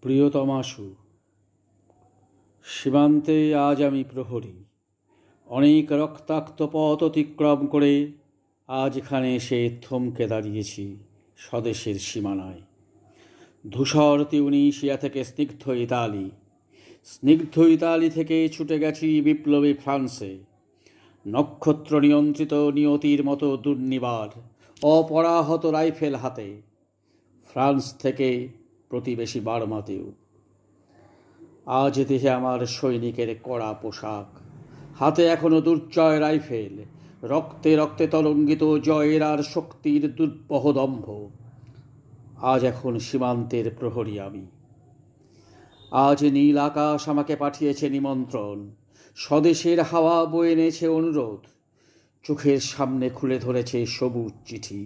প্রিয়তমাশু, সীমান্তে আজ আমি প্রহরী। অনেক রক্তাক্ত পথ অতিক্রম করে আজ এখানে এসে থমকে দাঁড়িয়েছি স্বদেশের সীমানায়। ধূসর তিউনিসিয়া থেকে স্নিগ্ধ ইতালি থেকে ছুটে গেছি বিপ্লবী ফ্রান্সে। নক্ষত্র নিয়ন্ত্রিত নিয়তির মতো দুর্নিবার অপরাহত রাইফেল হাতে, ফ্রান্স থেকে প্রতিবেশী বার্মাতেও। আজ দেহে আমার সৈনিকের কড়া পোশাক, হাতে এখনো দুর্জয় রাইফেল, রক্তে রক্তে তরঙ্গিত জয়ের আর শক্তির দুর্বহ দম্ভ। আজ এখন সীমান্তের প্রহরী আমি। আজ নীল আকাশ আমাকে পাঠিয়েছে নিমন্ত্রণ, স্বদেশের হাওয়া বয়ে এনেছে অনুরোধ, চোখের সামনে খুলে ধরেছে সবুজ চিঠি।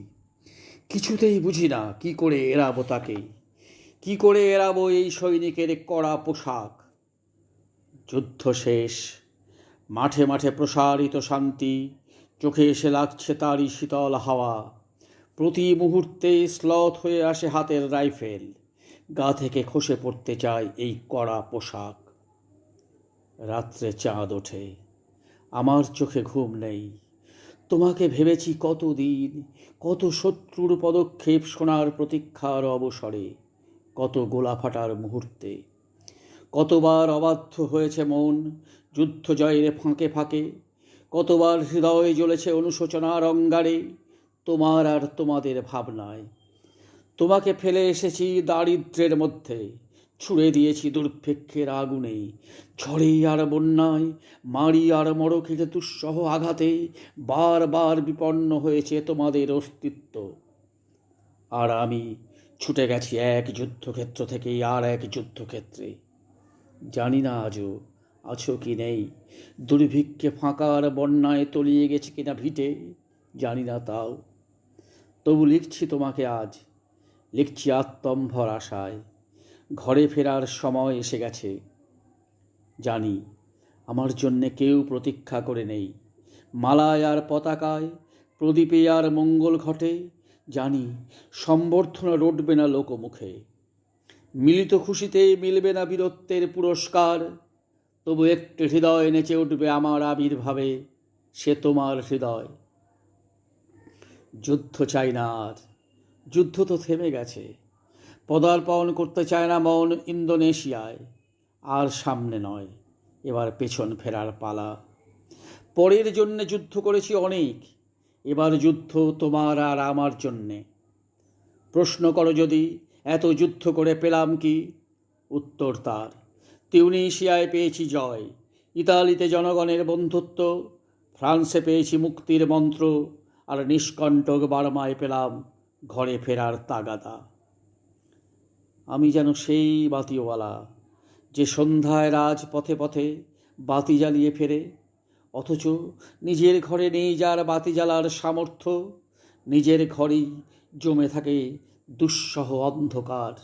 কিছুতেই বুঝি না কি করে এড়াবো তাকে, কি করে এড়াবো এই সৈনিকের কড়া পোশাক। যুদ্ধ শেষ, মাঠে মাঠে প্রসারিত শান্তি, চোখে এসে লাগছে তারই শীতল হাওয়া। প্রতি মুহূর্তে স্লথ হয়ে আসে হাতের রাইফেল, গা থেকে খসে পড়তে চায় এই কড়া পোশাক। রাত্রে চাঁদ ওঠে, আমার চোখে ঘুম নেই। তোমাকে ভেবেছি কতদিন, কত শত্রুর পদক্ষেপ শোনার প্রতীক্ষার অবসরে, কত গোলা ফাটার মুহূর্তে। কতবার অবাধ্য হয়েছে মন যুদ্ধ জয়ের ফাঁকে ফাঁকে, কতবার হৃদয় জ্বলেছে অনুশোচনার অঙ্গারে তোমার আর তোমাদের ভাবনায়। তোমাকে ফেলে এসেছি দারিদ্র্যের মধ্যে, ছুঁড়ে দিয়েছি দুর্ভিক্ষের আগুনে, ঝড়ে আর বন্যায়, মারি আর মড়কের দুঃসহ আঘাতে বারবার বিপন্ন হয়েছে তোমাদের অস্তিত্ব। আর আমি ছুটে গেছি এক যুদ্ধক্ষেত্র থেকে আর এক যুদ্ধক্ষেত্রে। জানি না আজও আছো কি নেই, দুর্ভিক্ষে ফাঁকার বন্যায় তলিয়ে গেছে কিনা ভিটে, জানি না তাও। তবু লিখছি তোমাকে আজ, লিখছি আত্মম্ভর আশায়। ঘরে ফেরার সময় এসে গেছে, জানি আমার জন্যে কেউ প্রতীক্ষা করে নেই। মালায় আর পতাকায়, প্রদীপে আর মঙ্গল ঘটে, জানি সম্বর্ধনা রটবে না লোকমুখে। মিলিত খুশিতে মিলবে না বীরত্বের পুরস্কার, তবু একটি হৃদয় নেচে উঠবে আমার আবির্ভাবে, সে তোমার হৃদয়। যুদ্ধ চাই না আর, যুদ্ধ তো থেমে গেছে। পদার্পণ করতে চায় না মন ইন্দোনেশিয়ায়। আর সামনে নয়, এবার পেছন ফেরার পালা। পরের জন্যে যুদ্ধ করেছি অনেক, এবার যুদ্ধ তোমার আর আমার জন্যে। প্রশ্ন করো যদি এত যুদ্ধ করে পেলাম কি, উত্তর তার, তিউনিসিয়ায় পেয়েছি জয়, ইতালিতে জনগণের বন্ধুত্ব, ফ্রান্সে পেয়েছি মুক্তির মন্ত্র, আর নিষ্কণ্টক বার্মায় পেলাম ঘরে ফেরার তাগাদা। আমি যেন সেই বাতিওয়ালা, যে সন্ধ্যায় রাজ পথে পথে বাতি জ্বালিয়ে ফেরে, অথচ নিজের ঘরে নেই যার বাতি জ্বালার সামর্থ্য। নিজের ঘরেই জমে থাকে দুঃসহ অন্ধকার।